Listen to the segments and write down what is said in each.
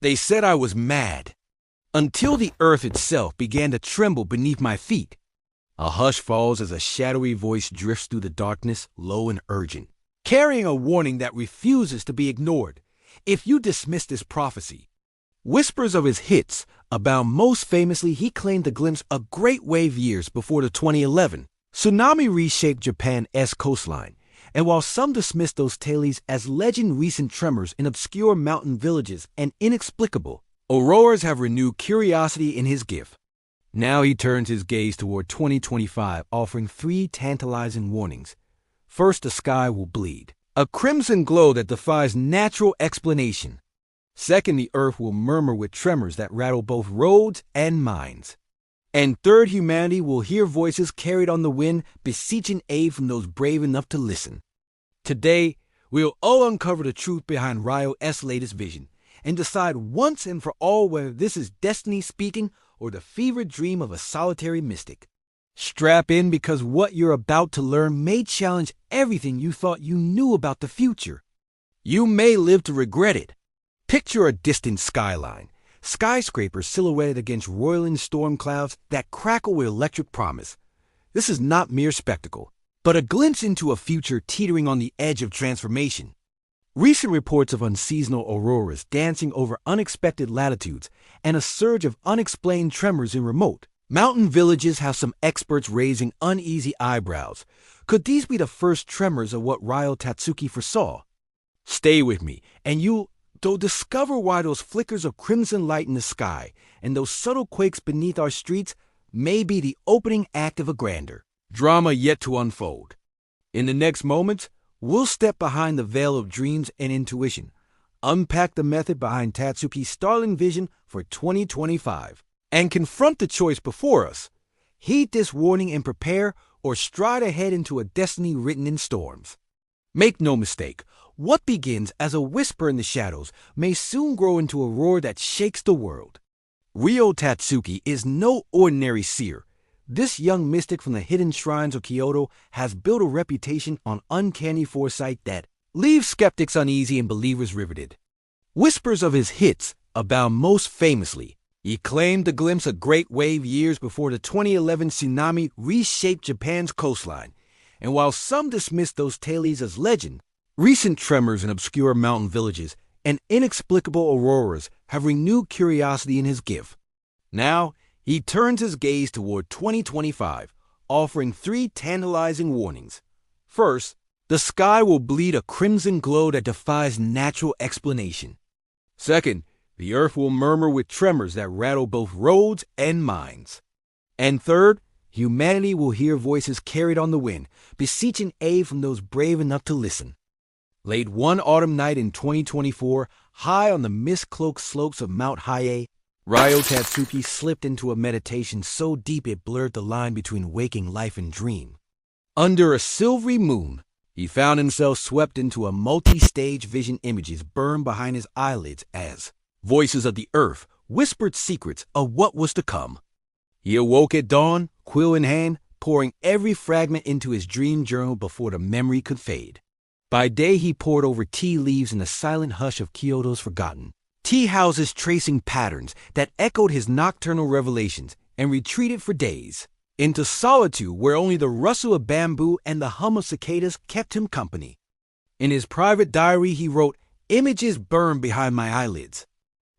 They said I was mad, until the earth itself began to tremble beneath my feet. A hush falls as a shadowy voice drifts through the darkness, low and urgent, carrying a warning that refuses to be ignored. If you dismiss this prophecy, whispers of his hits abound. Most famously, he claimed to glimpse a great wave years before the 2011 tsunami reshaped Japan's coastline. And while some dismiss those tales as legend, recent tremors in obscure mountain villages and inexplicable auroras have renewed curiosity in his gift. Now he turns his gaze toward 2025, offering 3 tantalizing warnings. First, the sky will bleed, a crimson glow that defies natural explanation. Second, the earth will murmur with tremors that rattle both roads and minds. And third, humanity will hear voices carried on the wind, beseeching aid from those brave enough to listen. Today, we'll all uncover the truth behind Ryo's latest vision and decide once and for all whether this is destiny speaking or the fevered dream of a solitary mystic. Strap in, because what you're about to learn may challenge everything you thought you knew about the future. You may live to regret it. Picture a distant skyline, skyscrapers silhouetted against roiling storm clouds that crackle with electric promise. This is not mere spectacle, but a glimpse into a future teetering on the edge of transformation. Recent reports of unseasonal auroras dancing over unexpected latitudes and a surge of unexplained tremors in remote mountain villages have some experts raising uneasy eyebrows. Could these be the first tremors of what Ryo Tatsuki foresaw? Stay with me, and you'll discover why those flickers of crimson light in the sky and those subtle quakes beneath our streets may be the opening act of a grander drama yet to unfold. In the next moments, we'll step behind the veil of dreams and intuition, unpack the method behind Tatsuki's startling vision for 2025, and confront the choice before us: heed this warning and prepare, or stride ahead into a destiny written in storms. Make no mistake, what begins as a whisper in the shadows may soon grow into a roar that shakes the world. Ryo Tatsuki is no ordinary seer. This young mystic from the hidden shrines of Kyoto has built a reputation on uncanny foresight that leaves skeptics uneasy and believers riveted. Whispers of his hits abound. Most famously, he claimed to glimpse a great wave years before the 2011 tsunami reshaped Japan's coastline. And while some dismiss those tales as legend, recent tremors in obscure mountain villages and inexplicable auroras have renewed curiosity in his gift. Now, he turns his gaze toward 2025, offering 3 tantalizing warnings. First, the sky will bleed a crimson glow that defies natural explanation. Second, the earth will murmur with tremors that rattle both roads and minds. And third, humanity will hear voices carried on the wind, beseeching aid from those brave enough to listen. Late one autumn night in 2024, high on the mist-cloaked slopes of Mount Hiei, Ryo Tatsuki slipped into a meditation so deep it blurred the line between waking life and dream. Under a silvery moon, he found himself swept into a multi-stage vision. Images burned behind his eyelids as voices of the earth whispered secrets of what was to come. He awoke at dawn, quill in hand, pouring every fragment into his dream journal before the memory could fade. By day, he pored over tea leaves in the silent hush of Kyoto's forgotten tea houses, tracing patterns that echoed his nocturnal revelations, and retreated for days into solitude where only the rustle of bamboo and the hum of cicadas kept him company. In his private diary, he wrote, "Images burned behind my eyelids.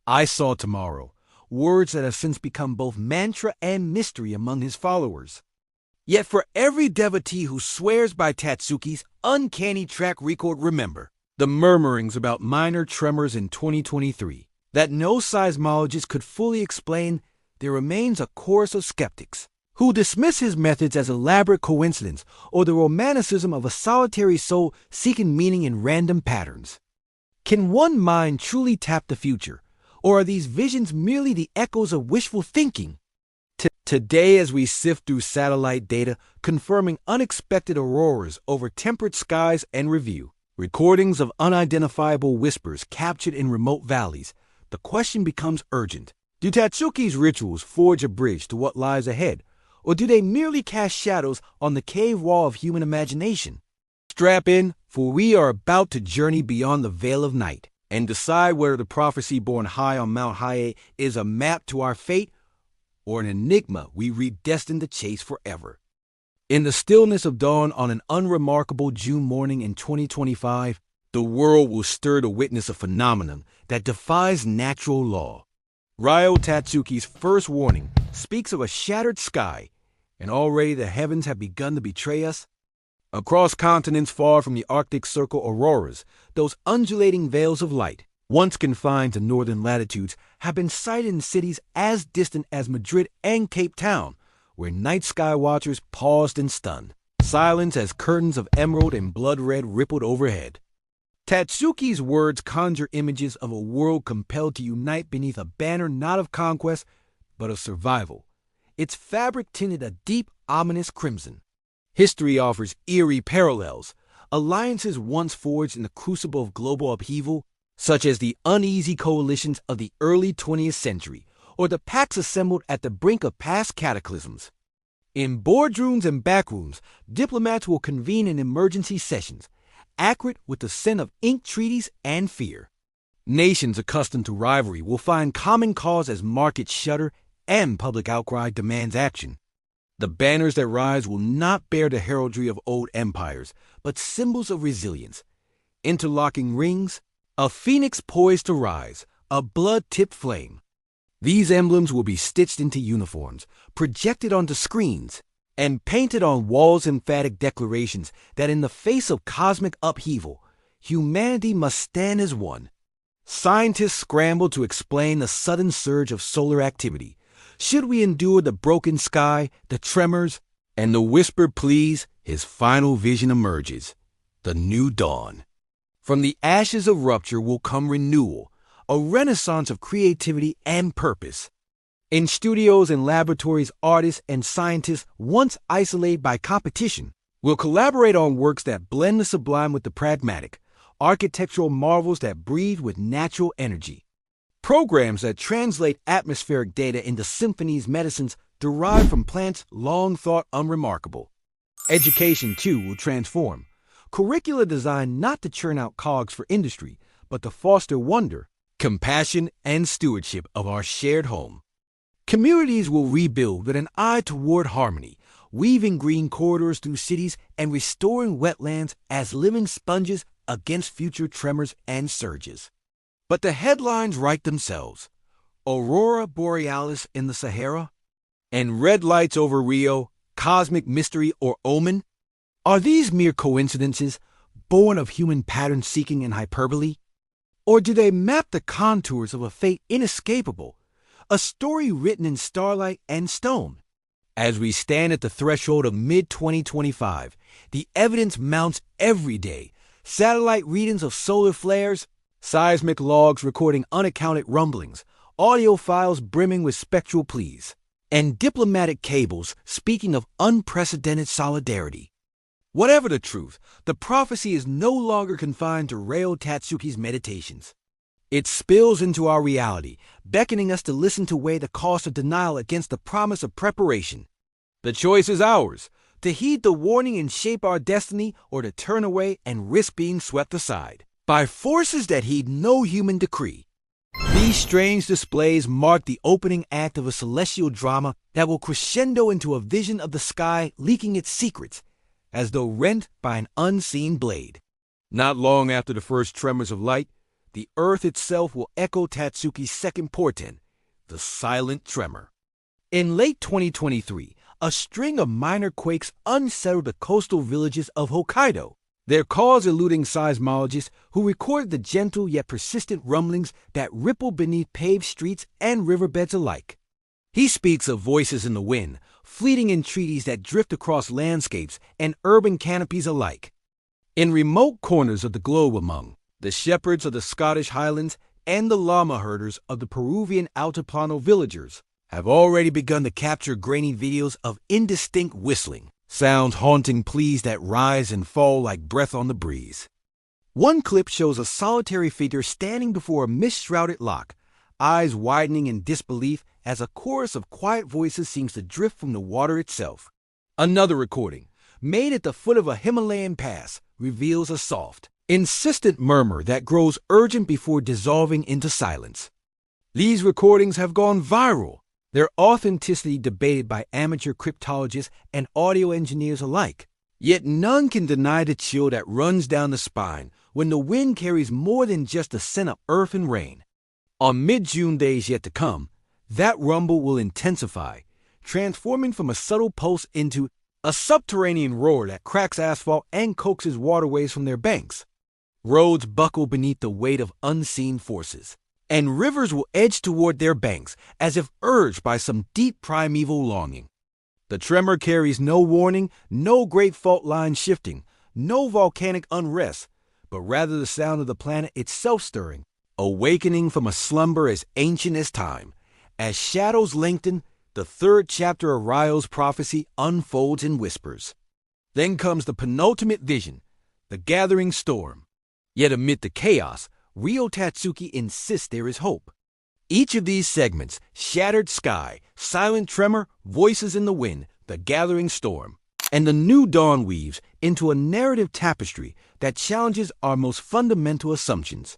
I saw tomorrow," words that have since become both mantra and mystery among his followers. Yet for every devotee who swears by Tatsuki's uncanny track record, remember the murmurings about minor tremors in 2023 that no seismologist could fully explain. There remains a chorus of skeptics who dismiss his methods as elaborate coincidence or the romanticism of a solitary soul seeking meaning in random patterns. Can one mind truly tap the future, or are these visions merely the echoes of wishful thinking? Today, as we sift through satellite data confirming unexpected auroras over temperate skies and review recordings of unidentifiable whispers captured in remote valleys, the question becomes urgent. Do Tatsuki's rituals forge a bridge to what lies ahead, or do they merely cast shadows on the cave wall of human imagination? Strap in, for we are about to journey beyond the veil of night, and decide whether the prophecy born high on Mount Hiei is a map to our fate or an enigma we read destined to chase forever. In the stillness of dawn on an unremarkable June morning in 2025, the world will stir to witness a phenomenon that defies natural law. Ryo Tatsuki's first warning speaks of a shattered sky, and already the heavens have begun to betray us. Across continents far from the Arctic Circle auroras, those undulating veils of light, once confined to northern latitudes, have been sighted in cities as distant as Madrid and Cape Town, where night sky watchers paused in stun, silence as curtains of emerald and blood red rippled overhead. Tatsuki's words conjure images of a world compelled to unite beneath a banner not of conquest, but of survival, its fabric tinted a deep, ominous crimson. History offers eerie parallels, alliances once forged in the crucible of global upheaval, such as the uneasy coalitions of the early 20th century, or the pacts assembled at the brink of past cataclysms. In boardrooms and backrooms, diplomats will convene in emergency sessions, acrid with the scent of inked treaties and fear. Nations accustomed to rivalry will find common cause as markets shudder and public outcry demands action. The banners that rise will not bear the heraldry of old empires, but symbols of resilience. Interlocking rings, a phoenix poised to rise, a blood-tipped flame. These emblems will be stitched into uniforms, projected onto screens, and painted on walls emphatic declarations that in the face of cosmic upheaval, humanity must stand as one. Scientists scramble to explain the sudden surge of solar activity. Should we endure the broken sky, the tremors, and the whispered pleas, his final vision emerges, the new dawn. From the ashes of rupture will come renewal, a renaissance of creativity and purpose. In studios and laboratories, artists and scientists, once isolated by competition, will collaborate on works that blend the sublime with the pragmatic, architectural marvels that breathe with natural energy. Programs that translate atmospheric data into symphonies, medicines derived from plants long thought unremarkable. Education, too, will transform. Curricula designed not to churn out cogs for industry, but to foster wonder, compassion, and stewardship of our shared home. Communities will rebuild with an eye toward harmony, weaving green corridors through cities and restoring wetlands as living sponges against future tremors and surges. But the headlines write themselves. Aurora borealis in the Sahara? And red lights over Rio, cosmic mystery or omen? Are these mere coincidences, born of human pattern-seeking and hyperbole? Or do they map the contours of a fate inescapable, a story written in starlight and stone? As we stand at the threshold of mid-2025, the evidence mounts every day. Satellite readings of solar flares, seismic logs recording unaccounted rumblings, audio files brimming with spectral pleas, and diplomatic cables speaking of unprecedented solidarity. Whatever the truth, the prophecy is no longer confined to Ryo Tatsuki's meditations. It spills into our reality, beckoning us to listen to weigh the cost of denial against the promise of preparation. The choice is ours, to heed the warning and shape our destiny, or to turn away and risk being swept aside by forces that heed no human decree. These strange displays mark the opening act of a celestial drama that will crescendo into a vision of the sky leaking its secrets, as though rent by an unseen blade. Not long after the first tremors of light, the earth itself will echo Tatsuki's second portent, the silent tremor. In late 2023, a string of minor quakes unsettled the coastal villages of Hokkaido, their cause eluding seismologists who recorded the gentle yet persistent rumblings that rippled beneath paved streets and riverbeds alike. He speaks of voices in the wind, fleeting entreaties that drift across landscapes and urban canopies alike. In remote corners of the globe among the shepherds of the Scottish Highlands and the llama herders of the Peruvian Altiplano villagers have already begun to capture grainy videos of indistinct whistling, sounds haunting pleas that rise and fall like breath on the breeze. One clip shows a solitary figure standing before a mist-shrouded lock, eyes widening in disbelief as a chorus of quiet voices seems to drift from the water itself. Another recording, made at the foot of a Himalayan pass, reveals a soft, insistent murmur that grows urgent before dissolving into silence. These recordings have gone viral, their authenticity debated by amateur cryptologists and audio engineers alike. Yet none can deny the chill that runs down the spine when the wind carries more than just the scent of earth and rain. On mid-June days yet to come, that rumble will intensify, transforming from a subtle pulse into a subterranean roar that cracks asphalt and coaxes waterways from their banks. Roads buckle beneath the weight of unseen forces, and rivers will edge toward their banks as if urged by some deep primeval longing. The tremor carries no warning, no great fault line shifting, no volcanic unrest, but rather the sound of the planet itself stirring, awakening from a slumber as ancient as time. As shadows lengthen, the third chapter of Ryo's prophecy unfolds in whispers. Then comes the penultimate vision, the gathering storm. Yet amid the chaos, Ryo Tatsuki insists there is hope. Each of these segments, shattered sky, silent tremor, voices in the wind, the gathering storm, and the new dawn weaves into a narrative tapestry that challenges our most fundamental assumptions.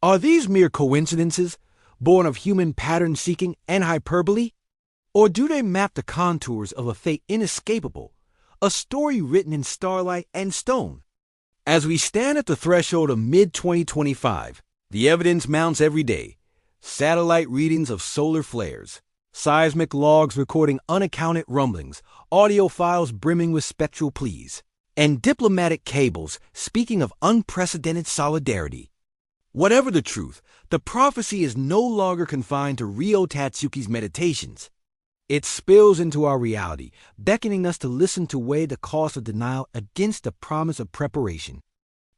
Are these mere coincidences, born of human pattern-seeking and hyperbole? Or do they map the contours of a fate inescapable, a story written in starlight and stone? As we stand at the threshold of mid-2025, the evidence mounts every day. Satellite readings of solar flares, seismic logs recording unaccounted rumblings, audio files brimming with spectral pleas, and diplomatic cables speaking of unprecedented solidarity. Whatever the truth, the prophecy is no longer confined to Ryo Tatsuki's meditations. It spills into our reality, beckoning us to listen to weigh the cost of denial against the promise of preparation.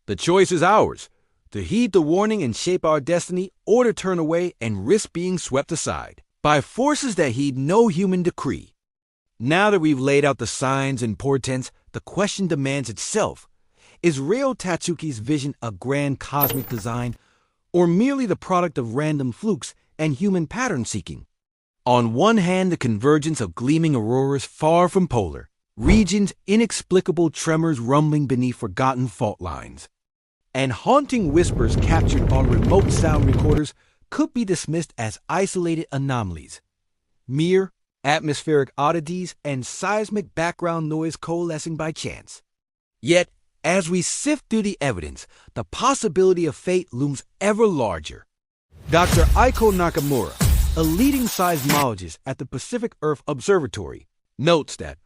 The choice is ours, to heed the warning and shape our destiny, or to turn away and risk being swept aside by forces that heed no human decree. Now that we've laid out the signs and portents, the question demands itself. Is Ryo Tatsuki's vision a grand cosmic design, or merely the product of random flukes and human pattern-seeking? On one hand, the convergence of gleaming auroras far from polar, regions inexplicable tremors rumbling beneath forgotten fault lines, and haunting whispers captured on remote sound recorders could be dismissed as isolated anomalies, mere atmospheric oddities and seismic background noise coalescing by chance. Yet, as we sift through the evidence, the possibility of fate looms ever larger. Dr. Aiko Nakamura, a leading seismologist at the Pacific Earth Observatory, notes that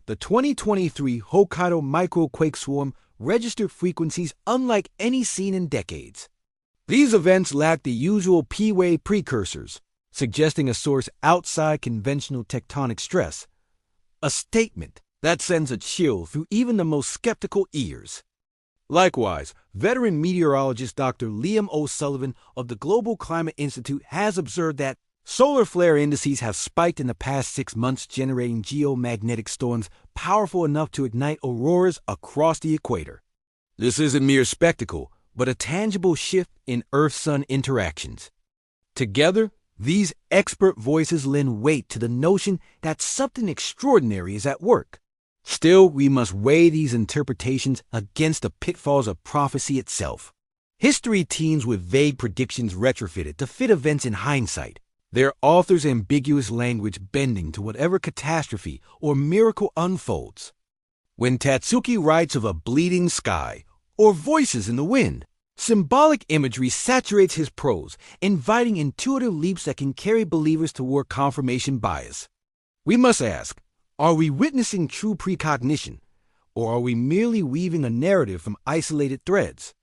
the 2023 Hokkaido microquake swarm registered frequencies unlike any seen in decades. These events lack the usual P-wave precursors, suggesting a source outside conventional tectonic stress, a statement that sends a chill through even the most skeptical ears. Likewise, veteran meteorologist Dr. Liam O'Sullivan of the Global Climate Institute has observed that solar flare indices have spiked in the past 6 months, generating geomagnetic storms powerful enough to ignite auroras across the equator. This isn't mere spectacle, but a tangible shift in Earth-Sun interactions. Together, these expert voices lend weight to the notion that something extraordinary is at work. Still, we must weigh these interpretations against the pitfalls of prophecy itself. History teems with vague predictions retrofitted to fit events in hindsight, their authors' ambiguous language bending to whatever catastrophe or miracle unfolds. When Tatsuki writes of a bleeding sky or voices in the wind, symbolic imagery saturates his prose, inviting intuitive leaps that can carry believers toward confirmation bias. We must ask, are we witnessing true precognition, or are we merely weaving a narrative from isolated threads?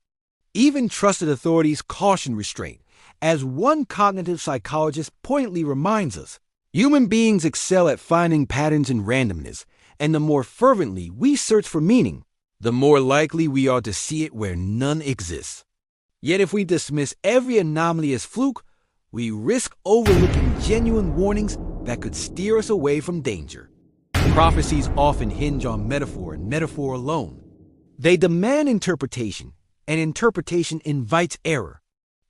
Even trusted authorities caution restraint. As one cognitive psychologist pointedly reminds us, human beings excel at finding patterns in randomness, and the more fervently we search for meaning, the more likely we are to see it where none exists. Yet if we dismiss every anomaly as fluke, we risk overlooking genuine warnings that could steer us away from danger. Prophecies often hinge on metaphor and metaphor alone. They demand interpretation, and interpretation invites error.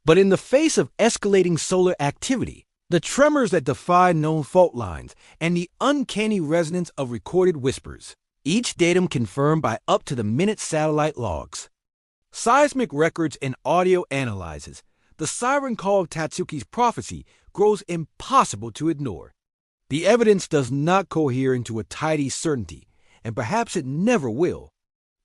But in the face of escalating solar activity, the tremors that defy known fault lines, and the uncanny resonance of recorded whispers, each datum confirmed by up-to-the-minute satellite logs, seismic records and audio analyses, the siren call of Tatsuki's prophecy grows impossible to ignore. The evidence does not cohere into a tidy certainty, and perhaps it never will.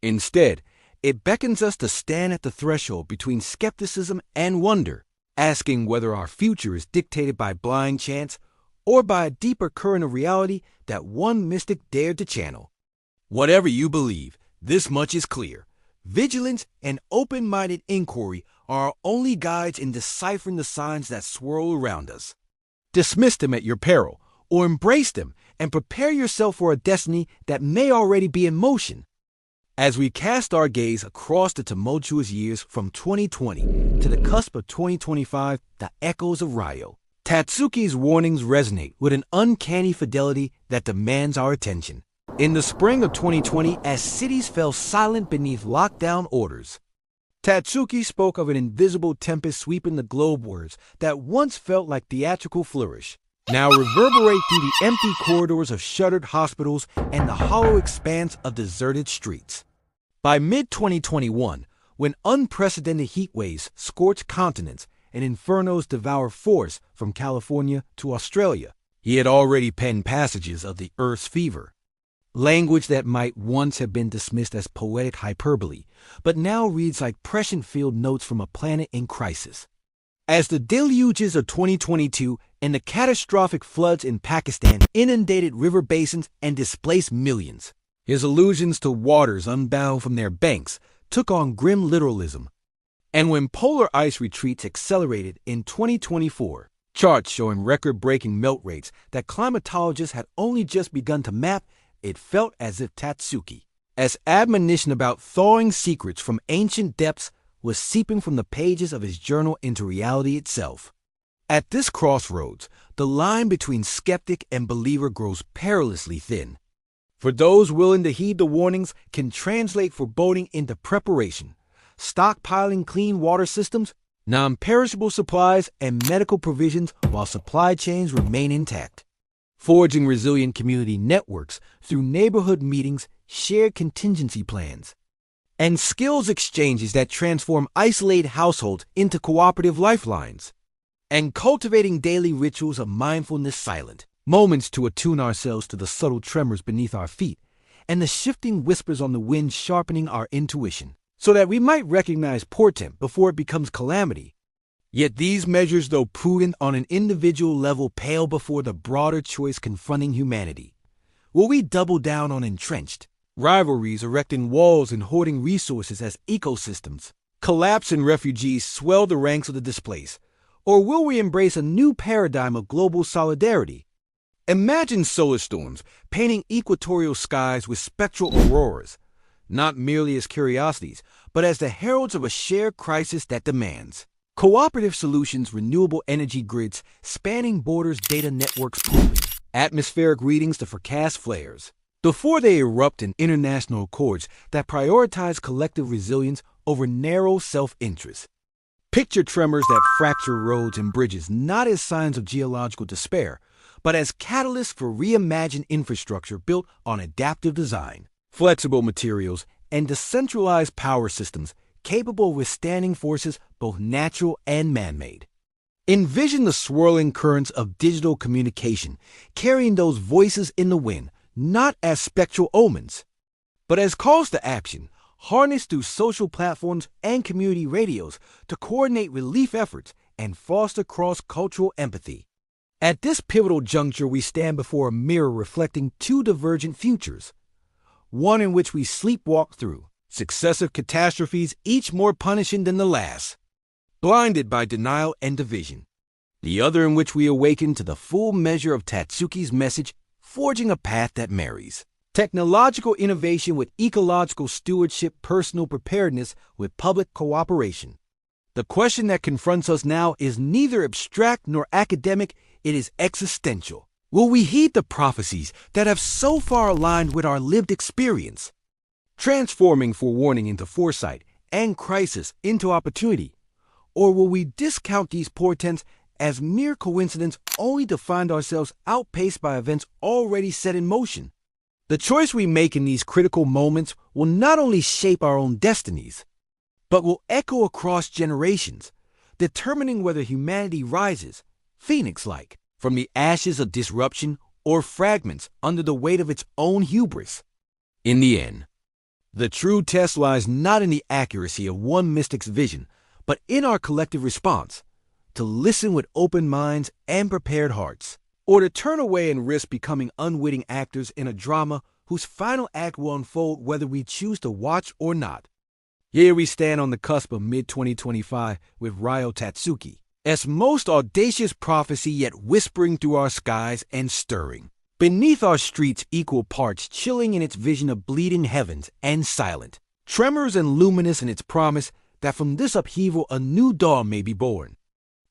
Instead, it beckons us to stand at the threshold between skepticism and wonder, asking whether our future is dictated by blind chance or by a deeper current of reality that one mystic dared to channel. Whatever you believe, this much is clear. Vigilance and open-minded inquiry are our only guides in deciphering the signs that swirl around us. Dismiss them at your peril, or embrace them and prepare yourself for a destiny that may already be in motion. As we cast our gaze across the tumultuous years from 2020 to the cusp of 2025, the echoes of Ryo Tatsuki's warnings resonate with an uncanny fidelity that demands our attention. In the spring of 2020, as cities fell silent beneath lockdown orders, Tatsuki spoke of an invisible tempest sweeping the globe. Words that once felt like theatrical flourish now reverberate through the empty corridors of shuttered hospitals and the hollow expanse of deserted streets. By mid-2021, when unprecedented heat waves scorch continents and infernos devour forests from California to Australia, he had already penned passages of the Earth's fever. Language that might once have been dismissed as poetic hyperbole, but now reads like prescient-filled notes from a planet in crisis. As the deluges of 2022 and the catastrophic floods in Pakistan inundated river basins and displaced millions, his allusions to waters unbound from their banks took on grim literalism. And when polar ice retreats accelerated in 2024, charts showing record-breaking melt rates that climatologists had only just begun to map, it felt as if Tatsuki, as admonition about thawing secrets from ancient depths, was seeping from the pages of his journal into reality itself. At this crossroads, the line between skeptic and believer grows perilously thin. For those willing to heed the warnings can translate foreboding into preparation, stockpiling clean water systems, non-perishable supplies, and medical provisions while supply chains remain intact. Forging resilient community networks through neighborhood meetings, shared contingency plans, and skills exchanges that transform isolated households into cooperative lifelines, and cultivating daily rituals of mindfulness silent, moments to attune ourselves to the subtle tremors beneath our feet, and the shifting whispers on the wind sharpening our intuition, so that we might recognize portent before it becomes calamity. Yet these measures, though prudent on an individual level, pale before the broader choice confronting humanity. Will we double down on entrenched rivalries, erecting walls and hoarding resources as ecosystems collapse and refugees swell the ranks of the displaced? Or will we embrace a new paradigm of global solidarity? Imagine solar storms painting equatorial skies with spectral auroras, not merely as curiosities, but as the heralds of a shared crisis that demands cooperative solutions, renewable energy grids spanning borders, data networks pooling, atmospheric readings to forecast flares, before they erupt in international accords that prioritize collective resilience over narrow self-interest. Picture tremors that fracture roads and bridges not as signs of geological despair, but as catalysts for reimagined infrastructure built on adaptive design, flexible materials, and decentralized power systems capable of withstanding forces both natural and man-made. Envision the swirling currents of digital communication carrying those voices in the wind, not as spectral omens, but as calls to action, harnessed through social platforms and community radios to coordinate relief efforts and foster cross-cultural empathy. At this pivotal juncture, we stand before a mirror reflecting two divergent futures, one in which we sleepwalk through successive catastrophes, each more punishing than the last, blinded by denial and division, the other in which we awaken to the full measure of Tatsuki's message, forging a path that marries technological innovation with ecological stewardship, personal preparedness with public cooperation. The question that confronts us now is neither abstract nor academic, it is existential. Will we heed the prophecies that have so far aligned with our lived experience, transforming forewarning into foresight and crisis into opportunity? Or will we discount these portents as mere coincidence only to find ourselves outpaced by events already set in motion? The choice we make in these critical moments will not only shape our own destinies, but will echo across generations, determining whether humanity rises, phoenix-like, from the ashes of disruption or fragments under the weight of its own hubris. In the end, the true test lies not in the accuracy of one mystic's vision, but in our collective response, to listen with open minds and prepared hearts, or to turn away and risk becoming unwitting actors in a drama whose final act will unfold whether we choose to watch or not. Here we stand on the cusp of mid-2025 with Ryo Tatsuki, as most audacious prophecy yet whispering through our skies and stirring. Beneath our streets equal parts chilling in its vision of bleeding heavens and silent, tremors and luminous in its promise that from this upheaval a new dawn may be born.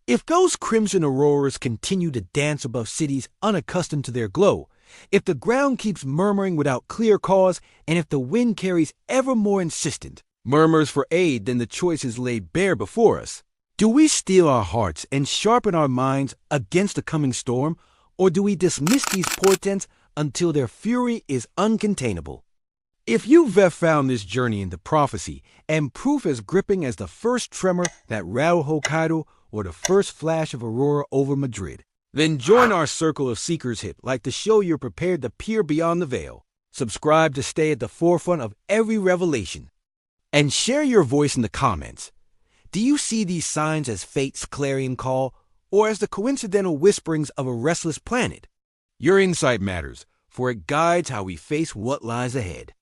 If those crimson auroras continue to dance above cities unaccustomed to their glow, if the ground keeps murmuring without clear cause, and if the wind carries ever more insistent murmurs for aid than the choices laid bare before us, do we steel our hearts and sharpen our minds against the coming storm, or do we dismiss these portents until their fury is uncontainable? If you've found this journey into prophecy and proof as gripping as the first tremor that rattled Hokkaido or the first flash of Aurora over Madrid, then join our circle of seekers hit like to show you're prepared to peer beyond the veil. Subscribe to stay at the forefront of every revelation. And share your voice in the comments. Do you see these signs as fate's clarion call or as the coincidental whisperings of a restless planet? Your insight matters, for it guides how we face what lies ahead.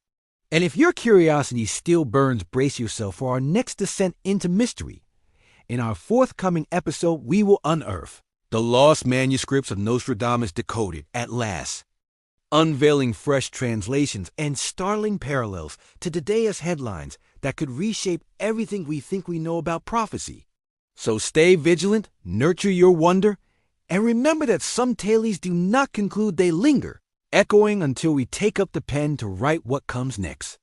And if your curiosity still burns, brace yourself for our next descent into mystery. In our forthcoming episode, we will unearth the lost manuscripts of Nostradamus decoded at last, unveiling fresh translations and startling parallels to today's headlines that could reshape everything we think we know about prophecy. So stay vigilant, nurture your wonder, and remember that some tales do not conclude, they linger, echoing until we take up the pen to write what comes next.